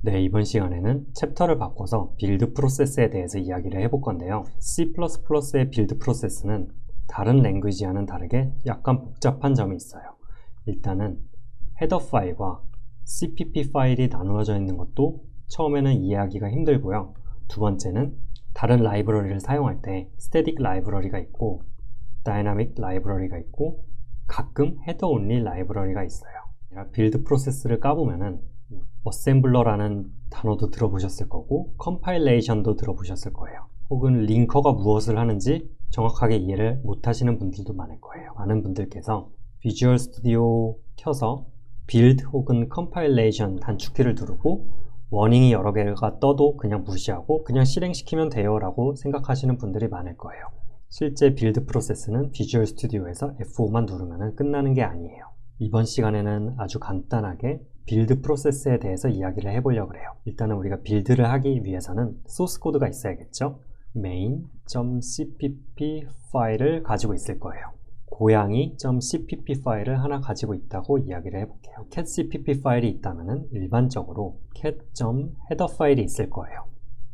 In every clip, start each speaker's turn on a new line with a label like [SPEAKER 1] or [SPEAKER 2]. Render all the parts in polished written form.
[SPEAKER 1] 네, 이번 시간에는 챕터를 바꿔서 빌드 프로세스에 대해서 이야기를 해볼 건데요. C++의 빌드 프로세스는 다른 랭귀지와는 다르게 약간 복잡한 점이 있어요. 일단은 헤더 파일과 CPP 파일이 나누어져 있는 것도 처음에는 이해하기가 힘들고요. 두 번째는 다른 라이브러리를 사용할 때 스태틱 라이브러리가 있고 다이나믹 라이브러리가 있고 가끔 헤더 온리 라이브러리가 있어요. 빌드 프로세스를 까보면은 어셈블러라는 단어도 들어보셨을 거고 컴파일레이션도 들어보셨을 거예요. 혹은 링커가 무엇을 하는지 정확하게 이해를 못하시는 분들도 많을 거예요. 많은 분들께서 비주얼 스튜디오 켜서 빌드 혹은 컴파일레이션 단축키를 누르고 워닝이 여러 개가 떠도 그냥 무시하고 그냥 실행시키면 돼요 라고 생각하시는 분들이 많을 거예요. 실제 빌드 프로세스는 비주얼 스튜디오에서 F5만 누르면 끝나는 게 아니에요. 이번 시간에는 아주 간단하게 빌드 프로세스에 대해서 이야기를 해보려고 해요. 일단은 우리가 빌드를 하기 위해서는 소스 코드가 있어야겠죠. main.cpp 파일을 가지고 있을 거예요. 고양이.cpp 파일을 하나 가지고 있다고 이야기를 해볼게요. catcpp 파일이 있다면 일반적으로 cat.header 파일이 있을 거예요.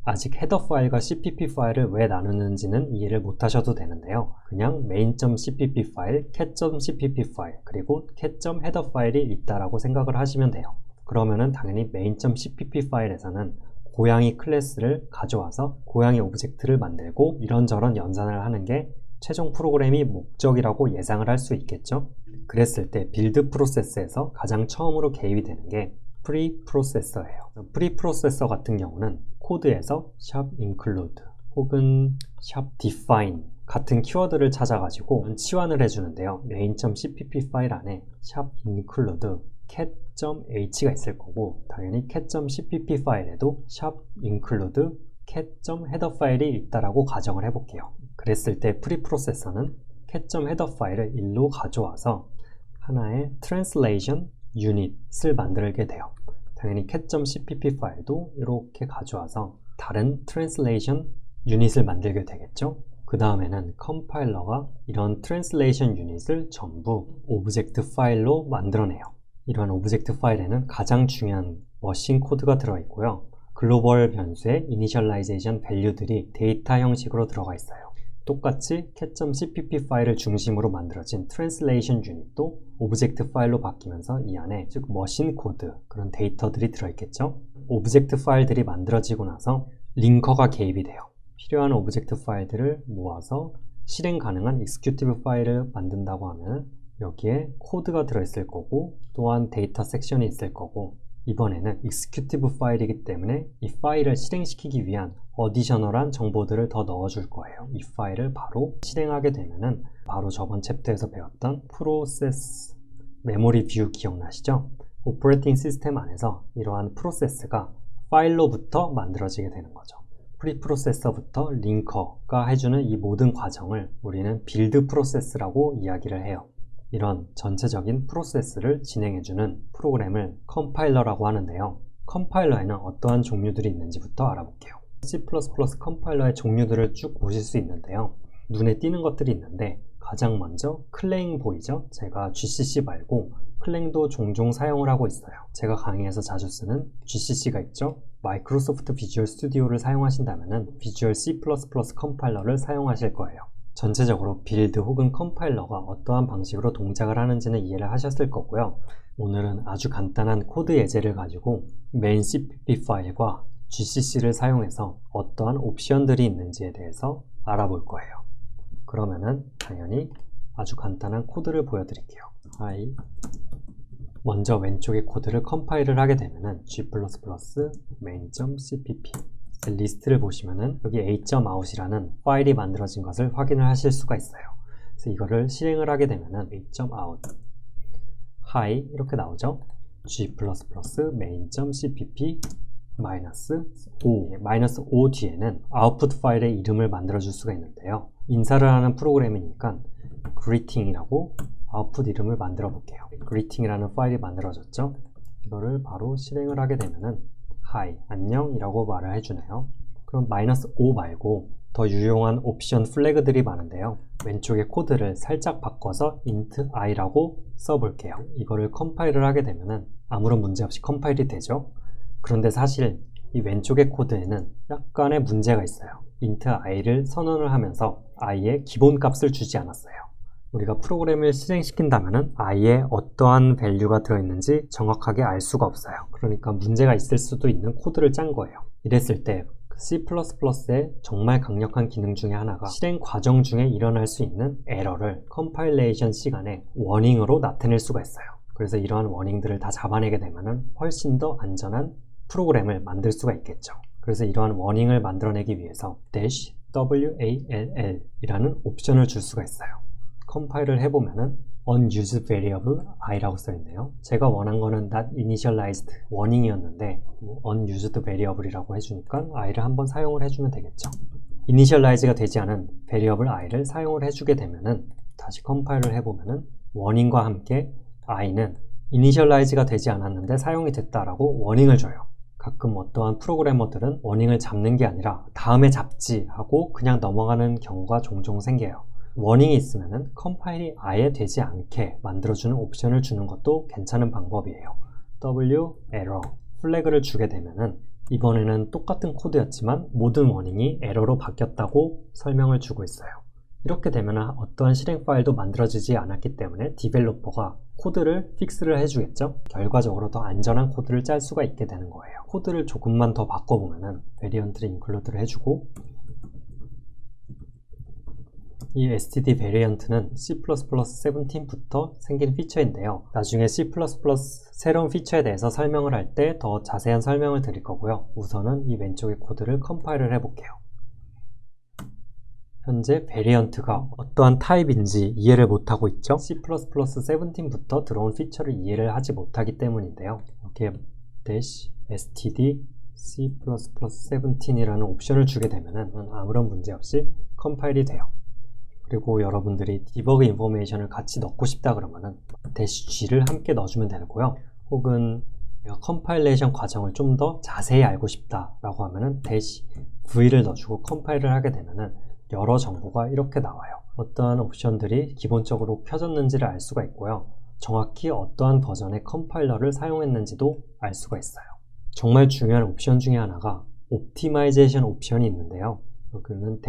[SPEAKER 1] 아직 헤더 파일과 cpp 파일을 왜 나누는지는 이해를 못하셔도 되는데요. 그냥 main.cpp 파일, cat.cpp 파일, 그리고 cat.header 파일이 있다라고 생각을 하시면 돼요. 그러면은 당연히 main.cpp 파일에서는 고양이 클래스를 가져와서 고양이 오브젝트를 만들고 이런저런 연산을 하는 게 최종 프로그램이 목적이라고 예상을 할 수 있겠죠. 그랬을 때 빌드 프로세스에서 가장 처음으로 개입이 되는 게 프리프로세서예요. 프리프로세서 같은 경우는 코드에서 샵_include 혹은 샵_define 같은 키워드를 찾아가지고 치환을 해주는데요. main.cpp 파일 안에 샵_include cat.h가 있을 거고 당연히 cat.cpp 파일에도 샵_include cat.header 파일이 있다라고 가정을 해볼게요. 그랬을 때 프리프로세서는 cat.header 파일을 일로 가져와서 하나의 translation 유닛을 만들게 돼요. 당연히 cat.cpp 파일도 이렇게 가져와서 다른 translation 유닛을 만들게 되겠죠. 그 다음에는 컴파일러가 이런 translation 유닛을 전부 오브젝트 파일로 만들어내요. 이러한 오브젝트 파일에는 가장 중요한 머신 코드가 들어있고요. 글로벌 변수의 이니셜라이제이션 밸류들이 데이터 형식으로 들어가 있어요. 똑같이 cat.cpp 파일을 중심으로 만들어진 translation 유닛도 오브젝트 파일로 바뀌면서 이 안에 즉 머신 코드 그런 데이터들이 들어있겠죠. 오브젝트 파일들이 만들어지고 나서 링커가 개입이 돼요. 필요한 오브젝트 파일들을 모아서 실행 가능한 executable 파일을 만든다고 하면 여기에 코드가 들어있을 거고 또한 데이터 섹션이 있을 거고 이번에는 executable 파일이기 때문에 이 파일을 실행시키기 위한 어디셔널한 정보들을 더 넣어줄 거예요. 이 파일을 바로 실행하게 되면은 바로 저번 챕터에서 배웠던 프로세스 메모리 뷰 기억나시죠? 오퍼레이팅 시스템 안에서 이러한 프로세스가 파일로부터 만들어지게 되는 거죠. 프리프로세서부터 링커가 해주는 이 모든 과정을 우리는 빌드 프로세스라고 이야기를 해요. 이런 전체적인 프로세스를 진행해주는 프로그램을 컴파일러라고 하는데요. 컴파일러에는 어떠한 종류들이 있는지부터 알아볼게요. C++ 컴파일러의 종류들을 쭉 보실 수 있는데요. 눈에 띄는 것들이 있는데 가장 먼저 클랭 보이죠? 제가 GCC 말고 클랭도 종종 사용을 하고 있어요. 제가 강의에서 자주 쓰는 GCC가 있죠? 마이크로소프트 비주얼 스튜디오를 사용하신다면 비주얼 C++ 컴파일러를 사용하실 거예요. 전체적으로 빌드 혹은 컴파일러가 어떠한 방식으로 동작을 하는지는 이해를 하셨을 거고요. 오늘은 아주 간단한 코드 예제를 가지고 main cpp 파일과 GCC를 사용해서 어떠한 옵션들이 있는지에 대해서 알아볼 거예요. 그러면은 당연히 아주 간단한 코드를 보여드릴게요. 먼저 왼쪽의 코드를 컴파일을 하게 되면은 g++ main.cpp 리스트를 보시면은 여기 a.out이라는 파일이 만들어진 것을 확인을 하실 수가 있어요. 그래서 이거를 실행을 하게 되면은 a.out hi 이렇게 나오죠. g++ main.cpp -o 뒤에는 아웃풋 파일의 이름을 만들어 줄 수가 있는데요. 인사를 하는 프로그램이니까 greeting이라고 아웃풋 이름을 만들어 볼게요. greeting이라는 파일이 만들어졌죠. 이거를 바로 실행을 하게 되면은 hi, 안녕 이라고 말을 해주네요. 그럼 -o 말고 더 유용한 옵션 플래그들이 많은데요. 왼쪽의 코드를 살짝 바꿔서 int i라고 써볼게요. 이거를 컴파일을 하게 되면은 아무런 문제 없이 컴파일이 되죠. 그런데 사실 이 왼쪽의 코드에는 약간의 문제가 있어요. int i를 선언을 하면서 i의 기본값을 주지 않았어요. 우리가 프로그램을 실행시킨다면 i에 어떠한 밸류가 들어있는지 정확하게 알 수가 없어요. 그러니까 문제가 있을 수도 있는 코드를 짠 거예요. 이랬을 때 C++의 정말 강력한 기능 중에 하나가 실행 과정 중에 일어날 수 있는 에러를 컴파일레이션 시간에 워닝으로 나타낼 수가 있어요. 그래서 이러한 워닝들을 다 잡아내게 되면 훨씬 더 안전한 프로그램을 만들 수가 있겠죠. 그래서 이러한 워닝을 만들어내기 위해서 -wall 이라는 옵션을 줄 수가 있어요. 컴파일을 해보면은 unused variable i라고 써있네요. 제가 원한 거는 not initialized warning이었는데 unused variable이라고 해주니까 i를 한번 사용을 해주면 되겠죠. initialize가 되지 않은 variable i를 사용을 해주게 되면은 다시 컴파일을 해보면은 warning과 함께 i는 initialize가 되지 않았는데 사용이 됐다라고 워닝을 줘요. 가끔 어떠한 프로그래머들은 워닝을 잡는 게 아니라 다음에 잡지 하고 그냥 넘어가는 경우가 종종 생겨요. 워닝이 있으면 컴파일이 아예 되지 않게 만들어주는 옵션을 주는 것도 괜찮은 방법이에요. w error 플래그를 주게 되면은 이번에는 똑같은 코드였지만 모든 워닝이 에러로 바뀌었다고 설명을 주고 있어요. 이렇게 되면 어떠한 실행 파일도 만들어지지 않았기 때문에 디벨로퍼가 코드를 픽스를 해주겠죠. 결과적으로 더 안전한 코드를 짤 수가 있게 되는 거예요. 코드를 조금만 더 바꿔보면은 베리언트를 인클루드를 해주고, 이 std 베리언트는 C++17부터 생긴 피처인데요. 나중에 C++ 새로운 피처에 대해서 설명을 할 때 더 자세한 설명을 드릴 거고요. 우선은 이 왼쪽의 코드를 컴파일을 해볼게요. 현재 베리언트가 어떠한 타입인지 이해를 못하고 있죠? C++17부터 들어온 피처를 이해를 하지 못하기 때문인데요. 이렇게 -std C++17이라는 옵션을 주게 되면 아무런 문제 없이 컴파일이 돼요. 그리고 여러분들이 디버그 인포메이션을 같이 넣고 싶다 그러면은 -g를 함께 넣어주면 되고요. 혹은 컴파일레이션 과정을 좀 더 자세히 알고 싶다라고 하면은 -v를 넣어주고 컴파일을 하게 되면은 여러 정보가 이렇게 나와요. 어떠한 옵션들이 기본적으로 켜졌는지를 알 수가 있고요. 정확히 어떠한 버전의 컴파일러를 사용했는지도 알 수가 있어요. 정말 중요한 옵션 중에 하나가 옵티마이제이션 옵션이 있는데요. 여기는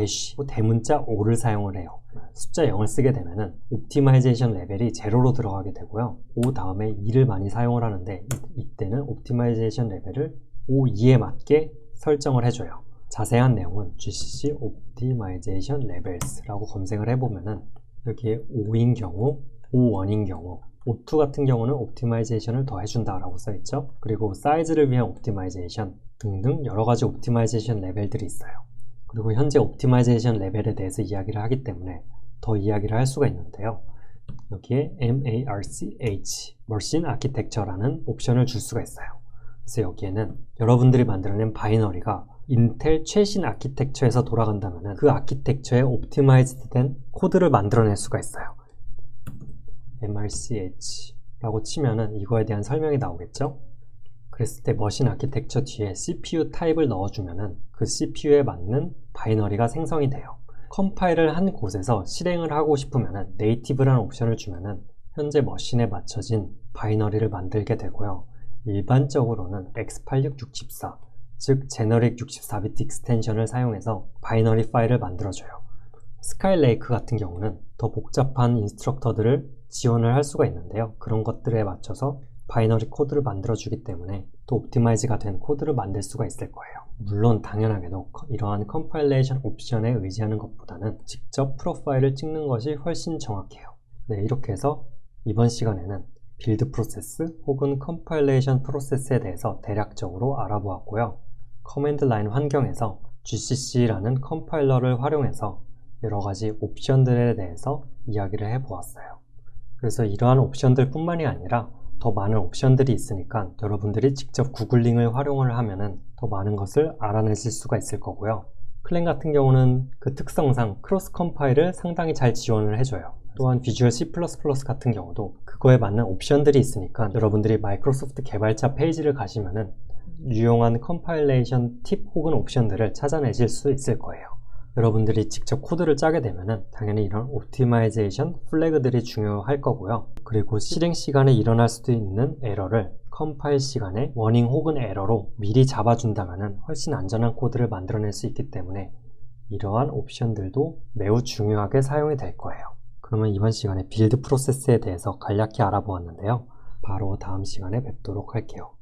[SPEAKER 1] 대문자 5를 사용을 해요. 숫자 0을 쓰게 되면은 옵티마이제이션 레벨이 0로 들어가게 되고요. 5 다음에 2를 많이 사용을 하는데 이때는 옵티마이제이션 레벨을 5, 2에 맞게 설정을 해줘요. 자세한 내용은 gcc optimization levels라고 검색을 해보면은 여기에 5인 경우, 5원인 경우, 5.2 같은 경우는 옵티마이제이션을 더 해준다라고 써있죠. 그리고 사이즈를 위한 옵티마이제이션 등등 여러가지 옵티마이제이션 레벨들이 있어요. 그리고 현재 옵티마이제이션 레벨에 대해서 이야기를 하기 때문에 더 이야기를 할 수가 있는데요. 여기에 MARCH, Machine Architecture라는 옵션을 줄 수가 있어요. 그래서 여기에는 여러분들이 만들어낸 바이너리가 인텔 최신 아키텍처에서 돌아간다면 그 아키텍처에 옵티마이즈된 코드를 만들어낼 수가 있어요. MRCH라고 치면은 이거에 대한 설명이 나오겠죠? 그랬을 때 머신 아키텍처 뒤에 CPU 타입을 넣어주면은 그 CPU에 맞는 바이너리가 생성이 돼요. 컴파일을 한 곳에서 실행을 하고 싶으면은 네이티브라는 옵션을 주면은 현재 머신에 맞춰진 바이너리를 만들게 되고요. 일반적으로는 x8664 즉 제너릭 64비트 익스텐션을 사용해서 바이너리 파일을 만들어줘요. 스카이레이크 같은 경우는 더 복잡한 인스트럭터들을 지원을 할 수가 있는데요. 그런 것들에 맞춰서 바이너리 코드를 만들어주기 때문에 또 옵티마이즈가 된 코드를 만들 수가 있을 거예요. 물론 당연하게도 이러한 컴파일레이션 옵션에 의지하는 것보다는 직접 프로파일을 찍는 것이 훨씬 정확해요. 네, 이렇게 해서 이번 시간에는 빌드 프로세스 혹은 컴파일레이션 프로세스에 대해서 대략적으로 알아보았고요. 커맨드 라인 환경에서 GCC라는 컴파일러를 활용해서 여러가지 옵션들에 대해서 이야기를 해보았어요. 그래서 이러한 옵션들 뿐만이 아니라 더 많은 옵션들이 있으니까 여러분들이 직접 구글링을 활용을 하면은 더 많은 것을 알아내실 수가 있을 거고요. 클랭 같은 경우는 그 특성상 크로스 컴파일을 상당히 잘 지원을 해줘요. 또한 비주얼 C++ 같은 경우도 그거에 맞는 옵션들이 있으니까 여러분들이 마이크로소프트 개발자 페이지를 가시면은 유용한 컴파일레이션 팁 혹은 옵션들을 찾아내실 수 있을 거예요. 여러분들이 직접 코드를 짜게 되면은 당연히 이런 옵티마이제이션 플래그들이 중요할 거고요. 그리고 실행 시간에 일어날 수도 있는 에러를 컴파일 시간에 워닝 혹은 에러로 미리 잡아준다면 훨씬 안전한 코드를 만들어낼 수 있기 때문에 이러한 옵션들도 매우 중요하게 사용이 될 거예요. 그러면 이번 시간에 빌드 프로세스에 대해서 간략히 알아보았는데요. 바로 다음 시간에 뵙도록 할게요.